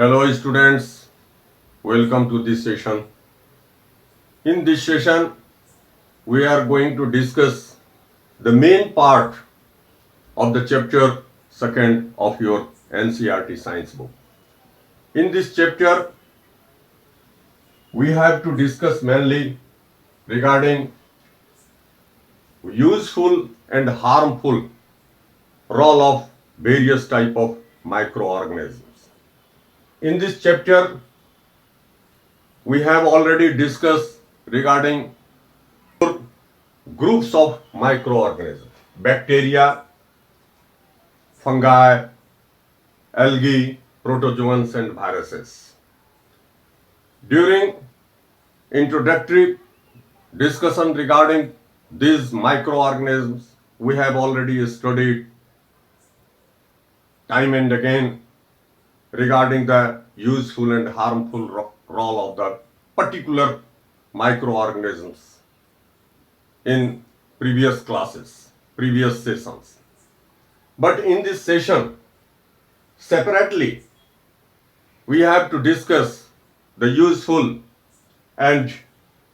Hello students, welcome to this session. In this session, we are going to discuss the main part of the chapter 2nd of your NCERT science book. In this chapter, we have to discuss mainly regarding useful and harmful role of various type of microorganisms. In this chapter, we have already discussed regarding groups of microorganisms: bacteria, fungi, algae, protozoans, and viruses. During introductory discussion regarding these microorganisms, we have already studied time and again regarding the useful and harmful role of the particular microorganisms in previous classes, previous sessions. But in this session, separately, we have to discuss the useful and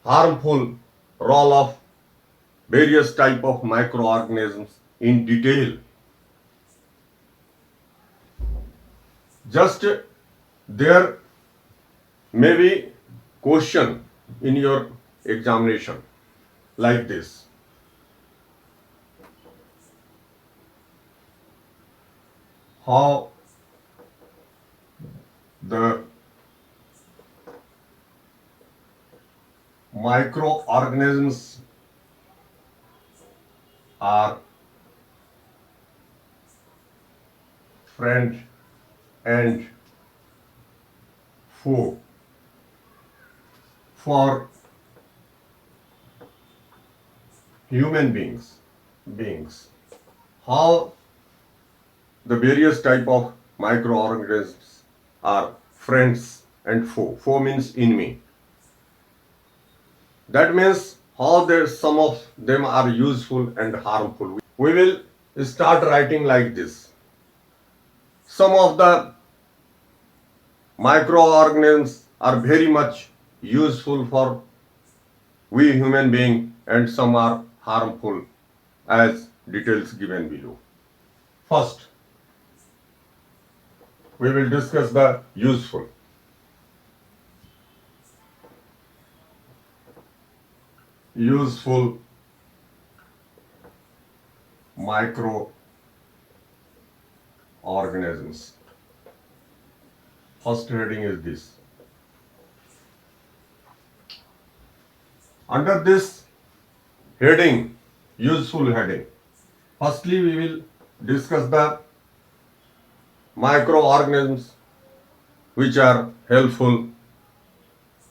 harmful role of various type of microorganisms in detail. Just there may be question in your examination like this: how the microorganisms are friend and foe for human beings. How the various type of microorganisms are friends and foe. Foe means enemy. That means how some of them are useful and harmful. We will start writing like this. Some of the microorganisms are very much useful for we human being, and some are harmful as details given below. First, we will discuss the useful. Useful microorganisms. First heading is this. Under this heading, useful heading, firstly we will discuss the microorganisms which are helpful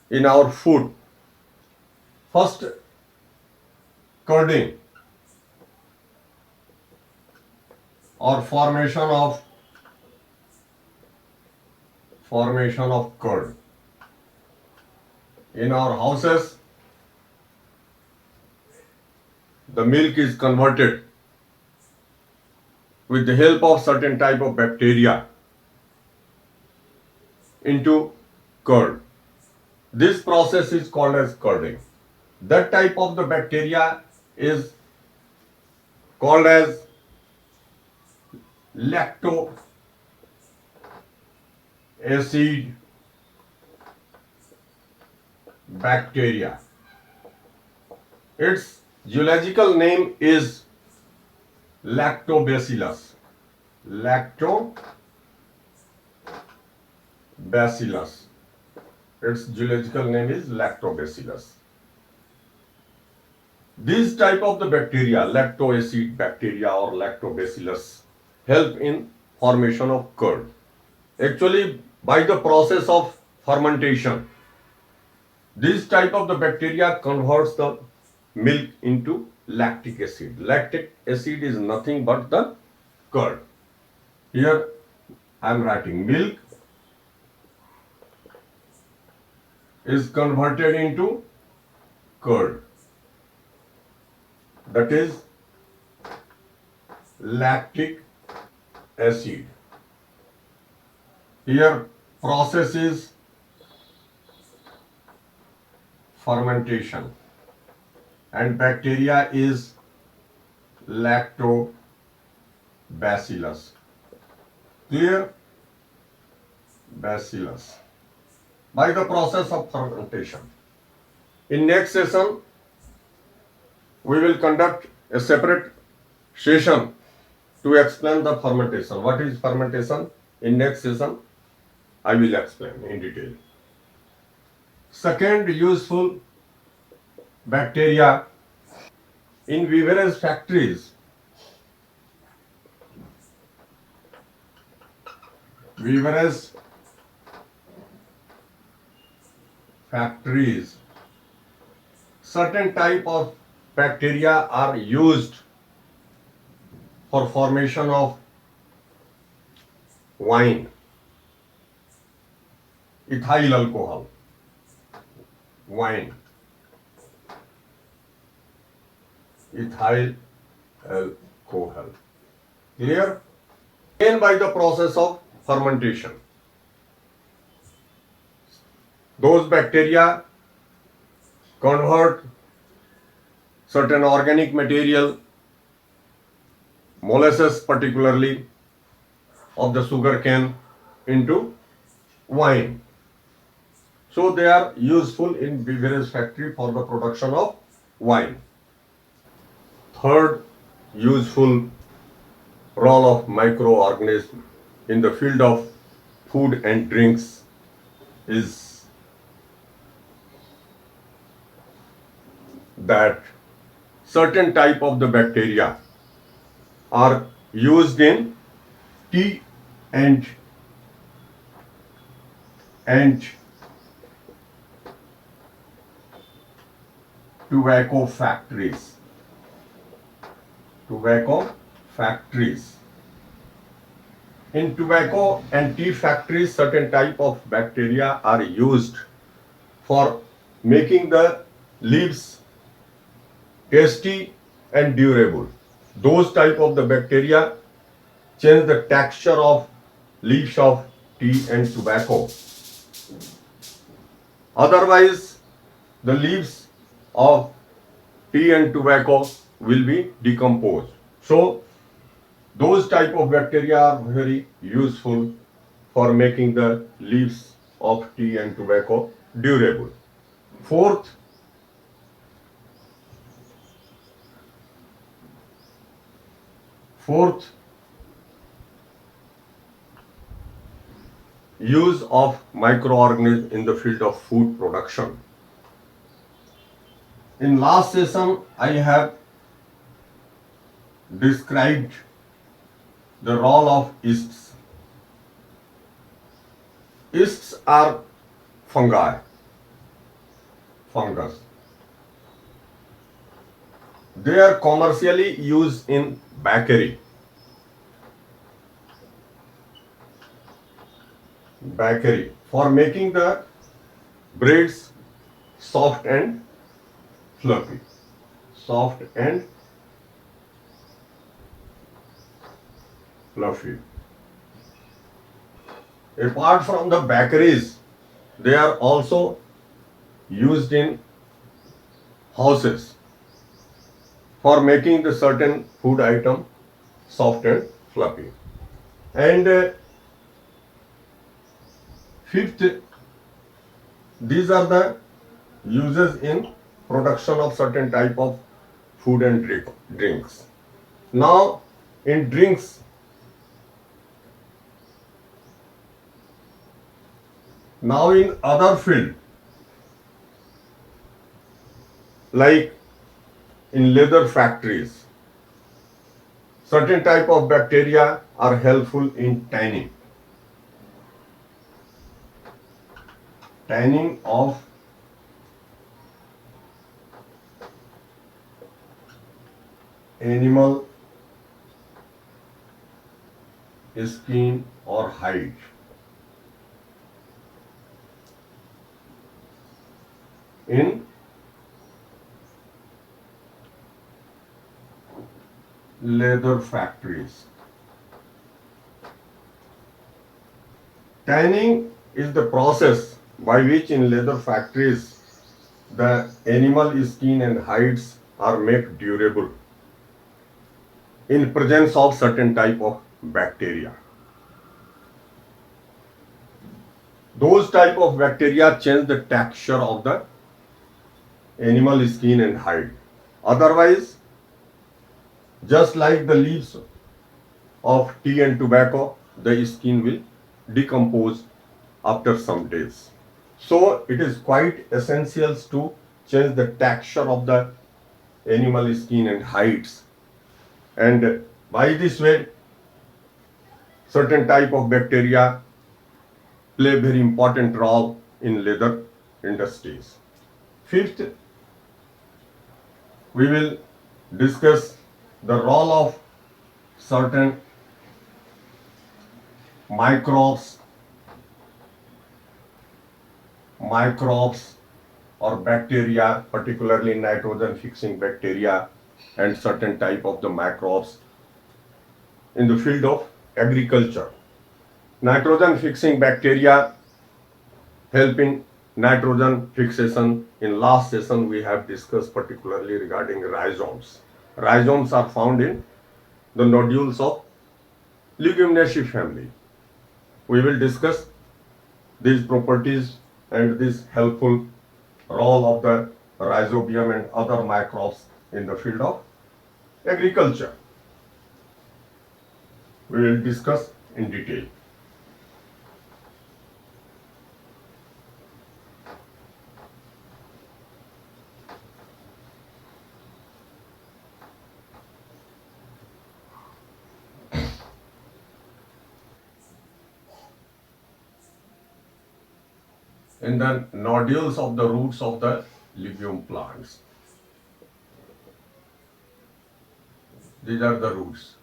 in our food. First, curding or formation of curd. In our houses, the milk is converted with the help of certain type of bacteria into curd. This process is called as curding. That type of the bacteria is called as lacto-acid bacteria. Its zoological name is lactobacillus. Lactobacillus. Its zoological name is lactobacillus. These type of the bacteria, lacto-acid bacteria or lactobacillus, help in formation of curd. Actually, by the process of fermentation, this type of the bacteria converts the milk into lactic acid. Lactic acid is nothing but the curd. Here I am writing milk is converted into curd. That is lactic acid. Here process is fermentation and bacteria is lactobacillus. Clear? Bacillus. By the process of fermentation. In next session, we will conduct a separate session to explain the fermentation. What is fermentation? In next session, I will explain in detail. Second, useful bacteria in beverage factories. Beverage factories, certain type of bacteria are used for formation of wine, ethyl alcohol, wine, ethyl alcohol. Clear? Again by the process of fermentation. Those bacteria convert certain organic material, molasses particularly of the sugar cane, into wine. So they are useful in beverage factory for the production of wine. Third useful role of microorganism in the field of food and drinks is that certain type of the bacteria are used in tea and tobacco factories. Tobacco factories. In tobacco and tea factories, certain type of bacteria are used for making the leaves tasty and durable. Those type of the bacteria change the texture of leaves of tea and tobacco. Otherwise, the leaves of tea and tobacco will be decomposed. So, those type of bacteria are very useful for making the leaves of tea and tobacco durable. Fourth, use of microorganisms in the field of food production. In last session, I have described the role of yeasts. Yeasts are fungi, fungus. They are commercially used in bakery. Bakery for making the breads soft and fluffy. Soft and fluffy. Apart from the bakeries, they are also used in houses for making the certain food item soft and fluffy. And fifth, these are the uses in production of certain type of food and drinks. Now, in drinks, now in other field, like in leather factories, certain type of bacteria are helpful in tanning. Tanning of animal skin or hide. In leather factories. Tanning is the process by which in leather factories the animal skin and hides are made durable in presence of certain type of bacteria. Those type of bacteria change the texture of the animal skin and hide. Otherwise, just like the leaves of tea and tobacco, the skin will decompose after some days. So it is quite essential to change the texture of the animal skin and hides. And by this way, certain type of bacteria play very important role in leather industries. Fifth, we will discuss the role of certain microbes or bacteria, particularly nitrogen fixing bacteria and certain type of the microbes in the field of agriculture. Nitrogen fixing bacteria help in nitrogen fixation. In last session we have discussed particularly regarding rhizomes. Rhizomes are found in the nodules of Leguminaceae family. We will discuss these properties and this helpful role of the rhizobium and other microbes in the field of agriculture. We will discuss in detail. In the nodules of the roots of the legume plants. These are the roots.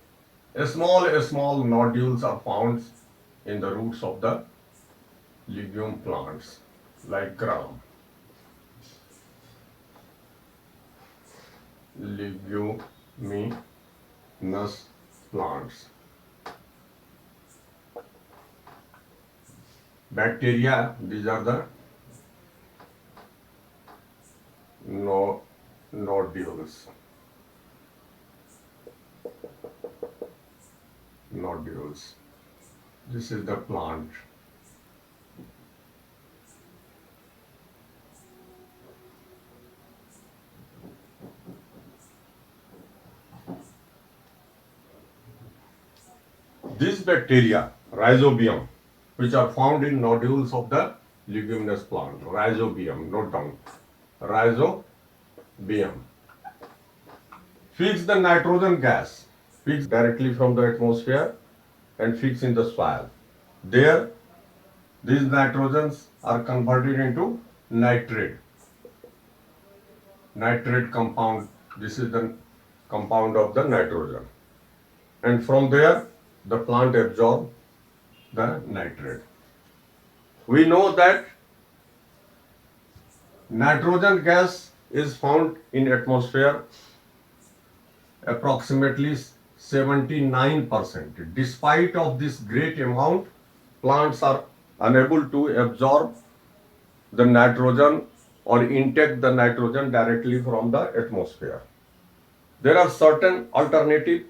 Small nodules are found in the roots of the legume plants like gram. Leguminous plants. Bacteria, these are the nodules. This is the plant. These bacteria, rhizobium, which are found in nodules of the leguminous plant. Rhizobium, note down. Rhizobium. Fix the nitrogen gas, fix directly from the atmosphere and fix in the soil. There, these nitrogens are converted into nitrate. Nitrate compound, this is the compound of the nitrogen. And from there, the plant absorbs the nitrate. We know that nitrogen gas is found in atmosphere approximately 79%. Despite of this great amount, plants are unable to absorb the nitrogen or intake the nitrogen directly from the atmosphere. There are certain alternative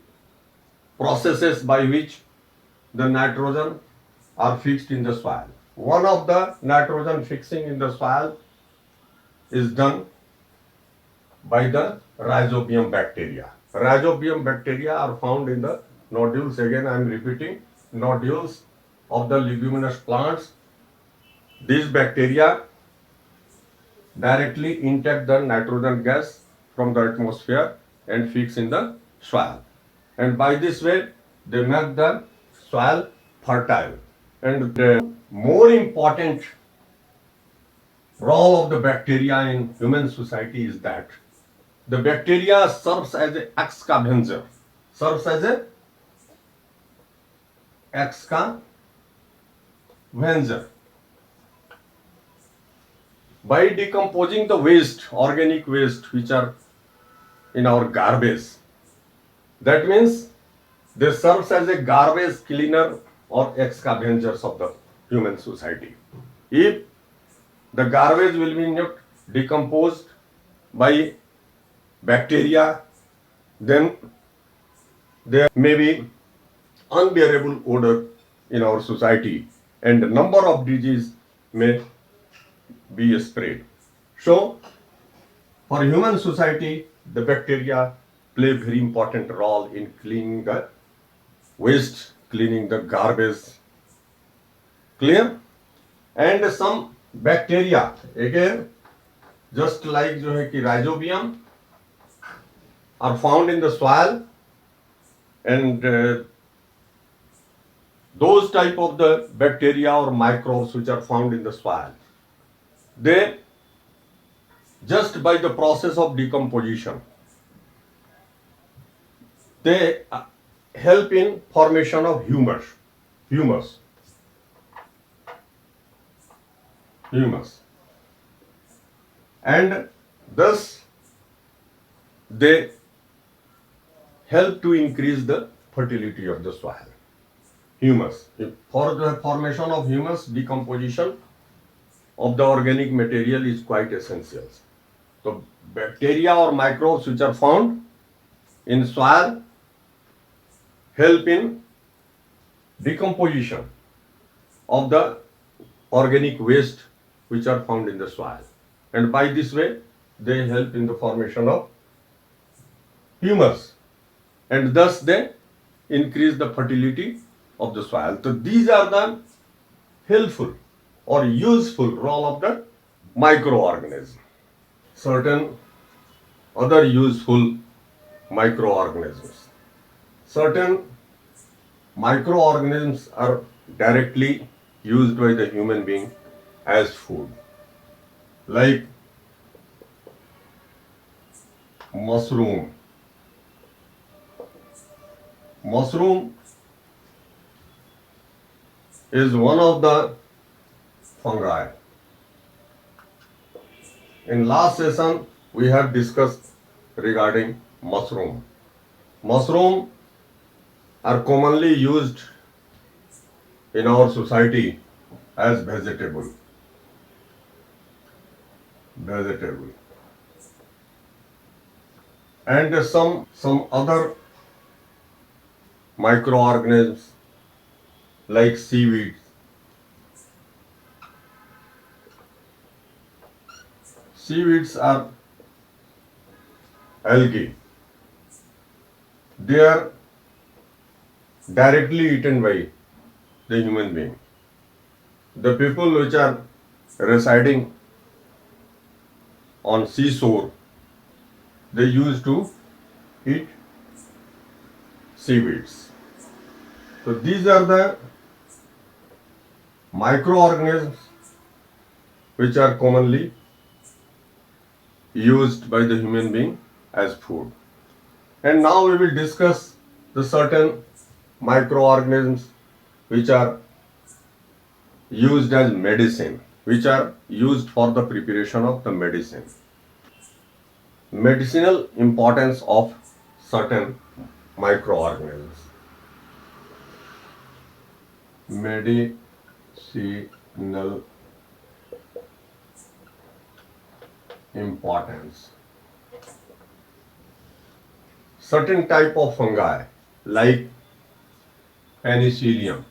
processes by which the nitrogen are fixed in the soil. One of the nitrogen fixing in the soil is done by the rhizobium bacteria. Rhizobium bacteria are found in the nodules, again I am repeating, nodules of the leguminous plants. These bacteria directly intake the nitrogen gas from the atmosphere and fix in the soil. And by this way, they make the soil fertile. And the more important role of the bacteria in human society is that the bacteria serves as an excavenger. By decomposing the waste, organic waste which are in our garbage. That means they serve as a garbage cleaner or excavengers of the human society. If the garbage will be not decomposed by bacteria, then there may be unbearable odor in our society and the number of disease may be spread. So, for human society, the bacteria play very important role in cleaning the waste, cleaning the garbage. Clear? And some bacteria, again, just like जो है कि rhizobium, are found in the soil, and those type of the bacteria or microbes which are found in the soil, they just by the process of decomposition, they help in formation of humus, and thus they help to increase the fertility of the soil. Humus. For the formation of humus, decomposition of the organic material is quite essential. So bacteria or microbes which are found in soil help in decomposition of the organic waste which are found in the soil, and by this way they help in the formation of humus, and thus they increase the fertility of the soil. So these are the helpful or useful role of the microorganism. Certain other useful microorganisms. Certain microorganisms are directly used by the human being as food, like mushroom. Mushroom is one of the fungi. In last session, we have discussed regarding mushroom. Mushroom are commonly used in our society as vegetable. And some other microorganisms like seaweeds. Seaweeds are algae. They are directly eaten by the human being. The people which are residing on seashore, they used to eat seaweeds. So these are the microorganisms which are commonly used by the human being as food. And now we will discuss the certain microorganisms which are used as medicine, which are used for the preparation of the medicine. Medicinal importance of certain microorganisms. Medicinal importance. Certain type of fungi like penicillium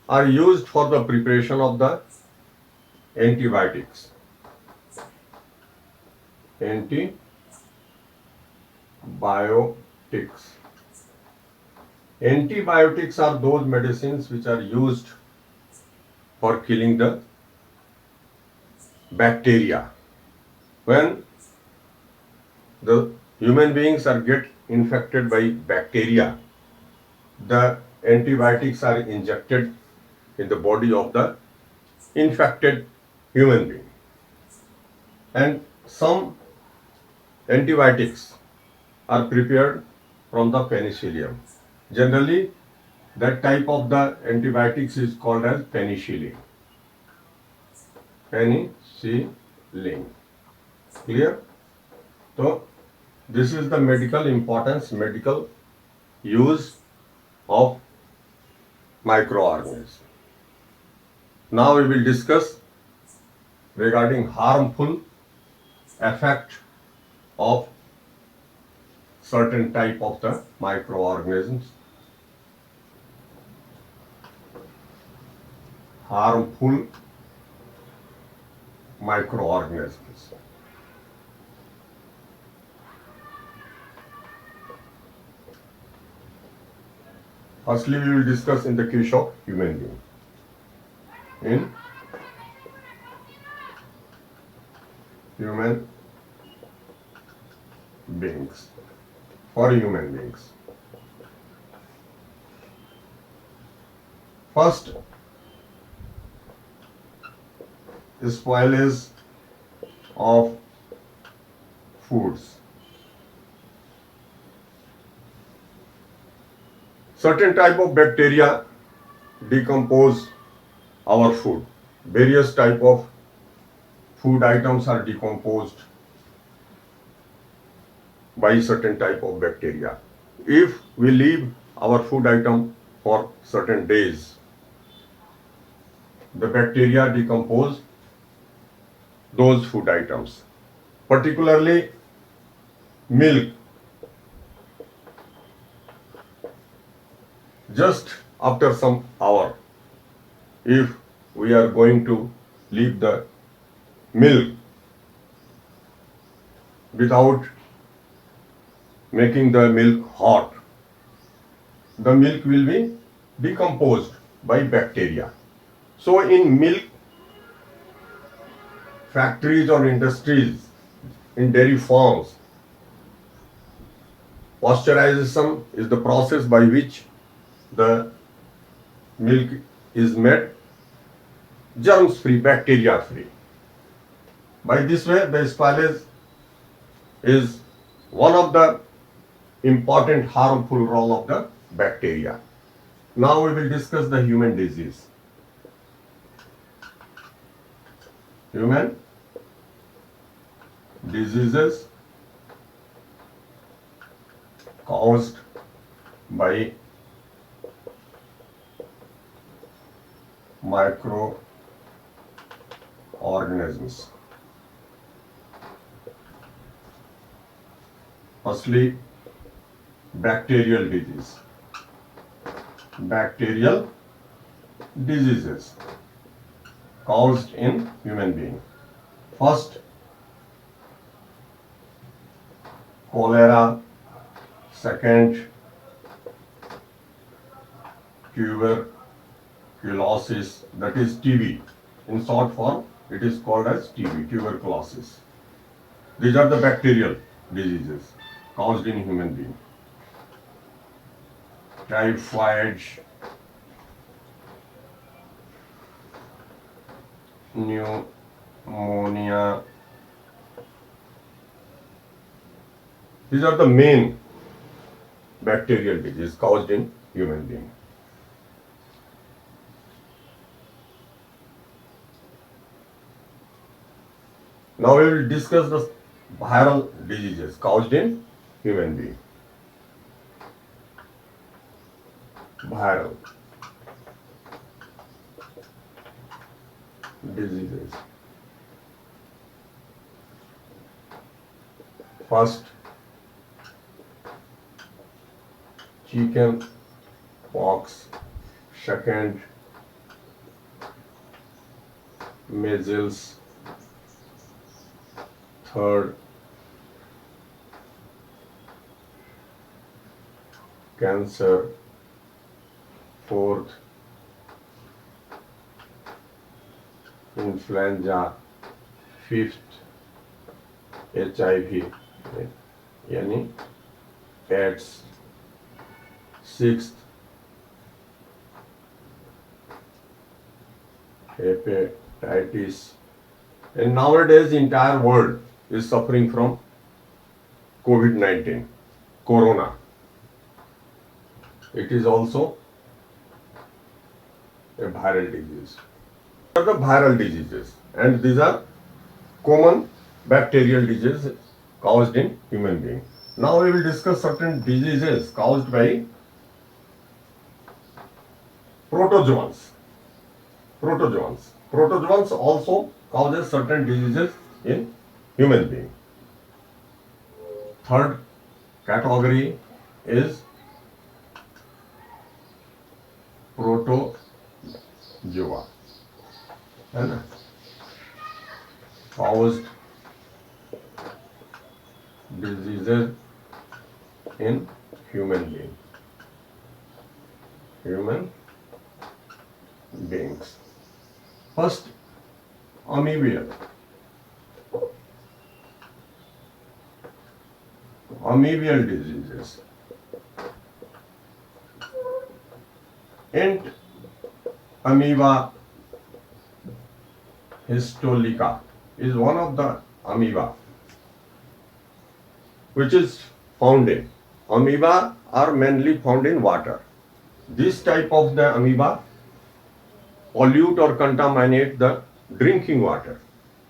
are used for the preparation of the antibiotics. Antibiotics are those medicines which are used for killing the bacteria. When the human beings are get infected by bacteria, the antibiotics are injected in the body of the infected human being. And some antibiotics are prepared from the penicillium. Generally, that type of the antibiotics is called as penicillin. Penicillin. Clear? So, This is the medical importance, medical use of microorganisms. Now we will discuss regarding harmful effect of certain type of the microorganisms. Harmful microorganisms. Firstly, we will discuss in the case of human being. In human beings, for human beings. First, spoilage of foods. Certain type of bacteria decompose our food. Various type of food items are decomposed by certain type of bacteria. If we leave our food item for certain days, the bacteria decompose those food items, particularly milk. Just after some hour, if we are going to leave the milk without making the milk hot, the milk will be decomposed by bacteria. So in milk factories or industries, in dairy farms, pasteurization is the process by which the milk is made germs free, bacteria free. By this way, the spoilage is one of the important harmful role of the bacteria. Now we will discuss the human disease. Human diseases caused by microorganisms. Firstly, bacterial disease. Bacterial diseases caused in human being. First, cholera. Second, tuberculosis, that is TB. In short form, it is called as TB, tuberculosis. These are the bacterial diseases caused in human being. Typhoid, pneumonia. These are the main bacterial disease caused in human being. Now we will discuss the viral diseases caused in human being. Viral diseases. First, chicken pox. Second, measles. Third, cancer. Fourth, influenza. Fifth, HIV यानी AIDS. Sixth, hepatitis. And nowadays, the entire world is suffering from COVID-19, Corona. It is also a viral disease. These are the viral diseases, and these are common bacterial diseases caused in human being. Now we will discuss certain diseases caused by protozoans. Protozoans also causes certain diseases in human being. Third category is protozoa, है ना, caused diseases in human beings. First, amoebial diseases. Ant amoeba histolica is one of the amoeba which is found in. Amoeba are mainly found in water. This type of the amoeba pollute or contaminate the drinking water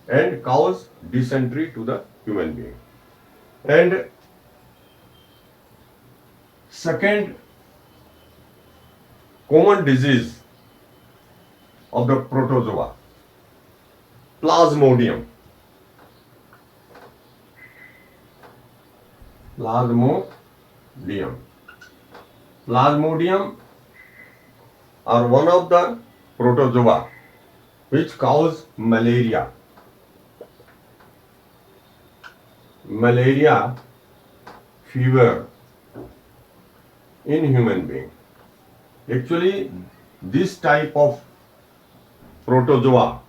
and cause dysentery to the human being. And second common disease of the protozoa, Plasmodium. Plasmodium are one of the protozoa which cause malaria fever in human being. Actually, this type of protozoa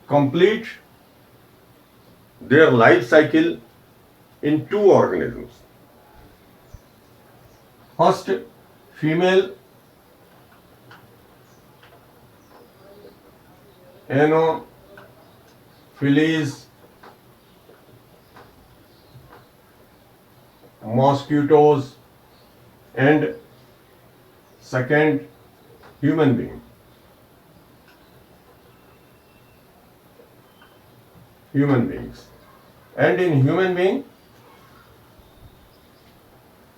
complete their life cycle in two organisms. First, female Anopheles mosquitoes, and second, human beings. And in human being,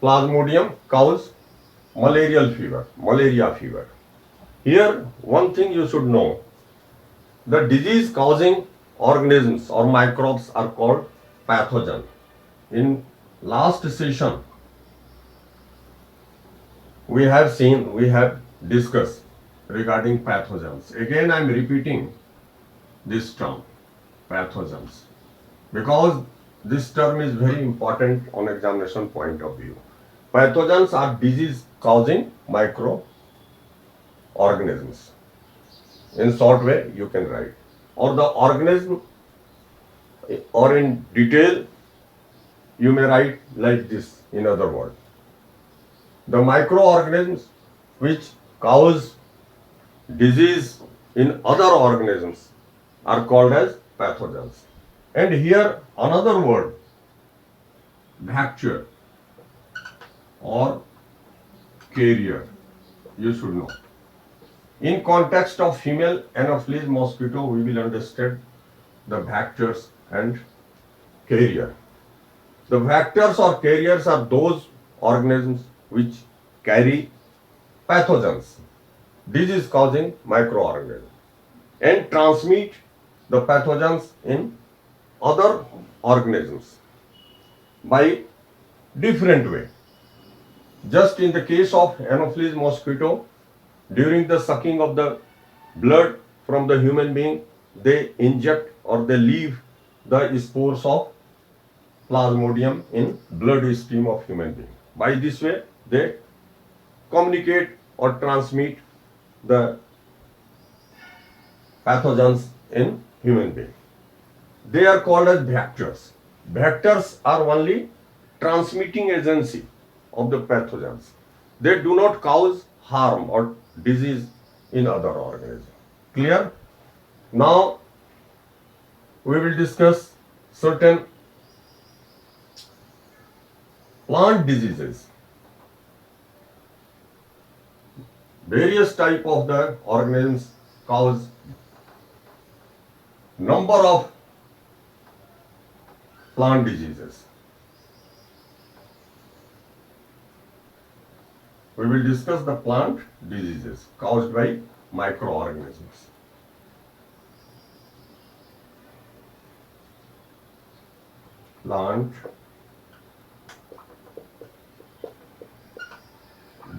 Plasmodium cause malaria fever. Here, one thing you should know, the disease causing organisms or microbes are called pathogen. In last session, we have discussed regarding pathogens. Again, I am repeating this term, pathogens, because this term is very important on examination point of view. Pathogens are disease causing microorganisms. In short way, you can write. Or the organism, or in detail, you may write like this, in other words. The microorganisms which cause disease in other organisms are called as pathogens. And here another word, bacteria or carrier, you should know. In context of female Anopheles mosquito, we will understand the vectors and carrier. The vectors or carriers are those organisms which carry pathogens, disease causing microorganisms, and transmit the pathogens in other organisms by different way. Just in the case of Anopheles mosquito, during the sucking of the blood from the human being, they inject or they leave the spores of Plasmodium in blood stream of human being. By this way, they communicate or transmit the pathogens in human being. They are called as vectors. Vectors are only transmitting agency of the pathogens. They do not cause harm or disease in other organisms. Clear? Now we will discuss certain plant diseases. Various type of the organisms cause number of plant diseases. we will discuss the plant diseases caused by microorganisms. Plant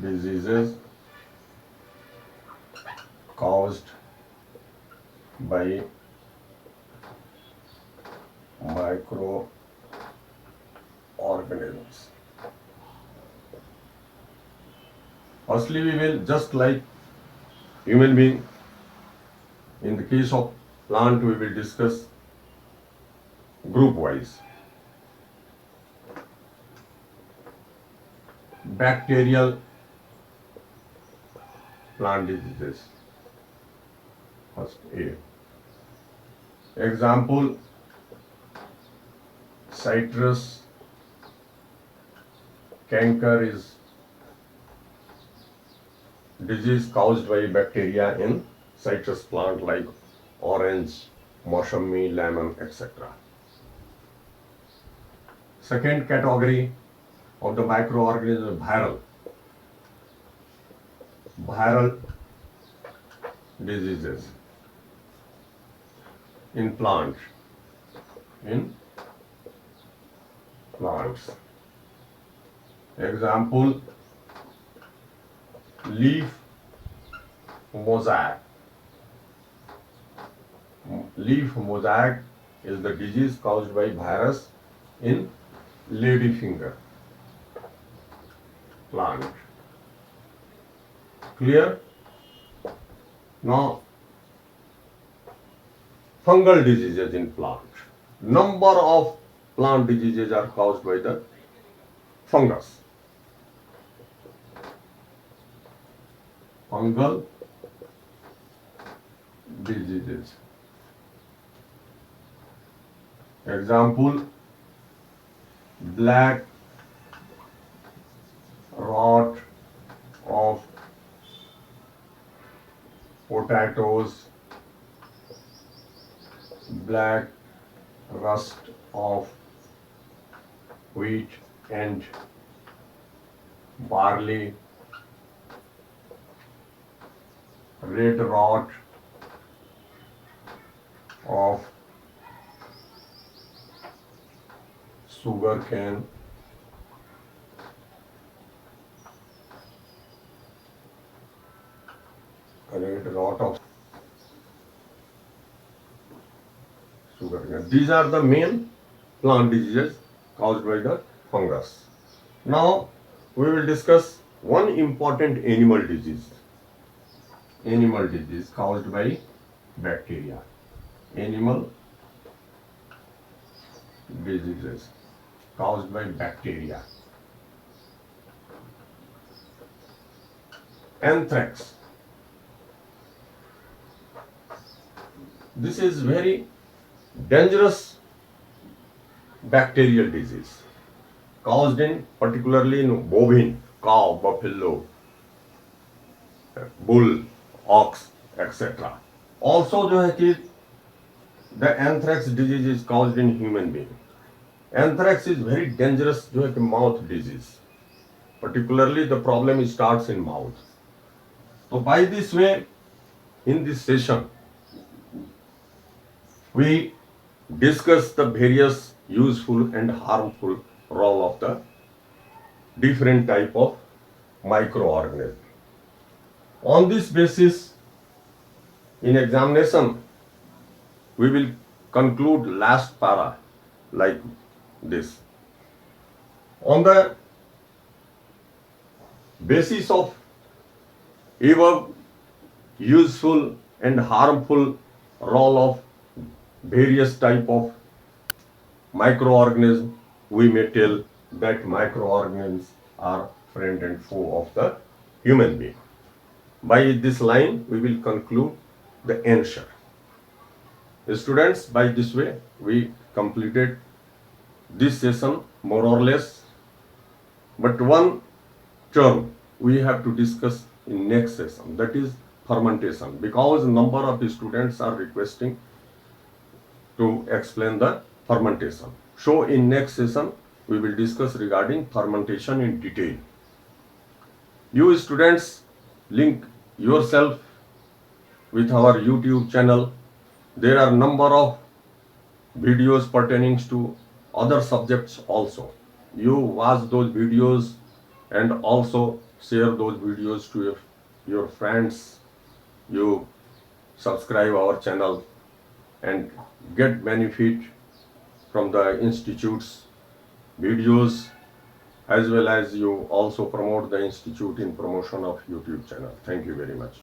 diseases caused by microorganisms. Firstly, we will, just like human being, in the case of plant, we will discuss group wise. Bacterial plant diseases. First A. Example, citrus canker is disease caused by bacteria in citrus plant like orange, mosambi, lemon, etc. Second category of the microorganism, viral diseases in plants. Example, leaf mosaic. Leaf mosaic is the disease caused by virus in ladyfinger plant. Clear? Now, fungal diseases in plant. Number of plant diseases are caused by the fungus. Fungal diseases. Example, black rot of potatoes, black rust of wheat and barley, red rot of sugar cane, red rot of sugar cane. These are the main plant diseases caused by the fungus. Now we will discuss one important animal disease. Animal disease caused by bacteria. Animal diseases caused by bacteria. Anthrax. This is very dangerous bacterial disease caused in particularly in bovine, cow, buffalo, bull, ox, etc. Also जो है कि the anthrax disease is caused in human being. Anthrax is very dangerous जो है कि mouth disease. Particularly the problem starts in mouth. So by this way, in this session, we discuss the various useful and harmful role of the different type of microorganism. On this basis, in examination, we will conclude last para like this. On the basis of above useful and harmful role of various type of microorganisms, we may tell that microorganisms are friend and foe of the human being. By this line, we will conclude the answer. Students, by this way, we completed this session more or less. But one term we have to discuss in next session, that is fermentation, because number of students are requesting to explain the fermentation. So in next session we will discuss regarding fermentation in detail. You students link yourself with our YouTube channel. There are number of videos pertaining to other subjects also. You watch those videos and also share those videos to your friends. You subscribe our channel and get benefit from the institute's videos, as well as you also promote the institute in promotion of YouTube channel. Thank you very much.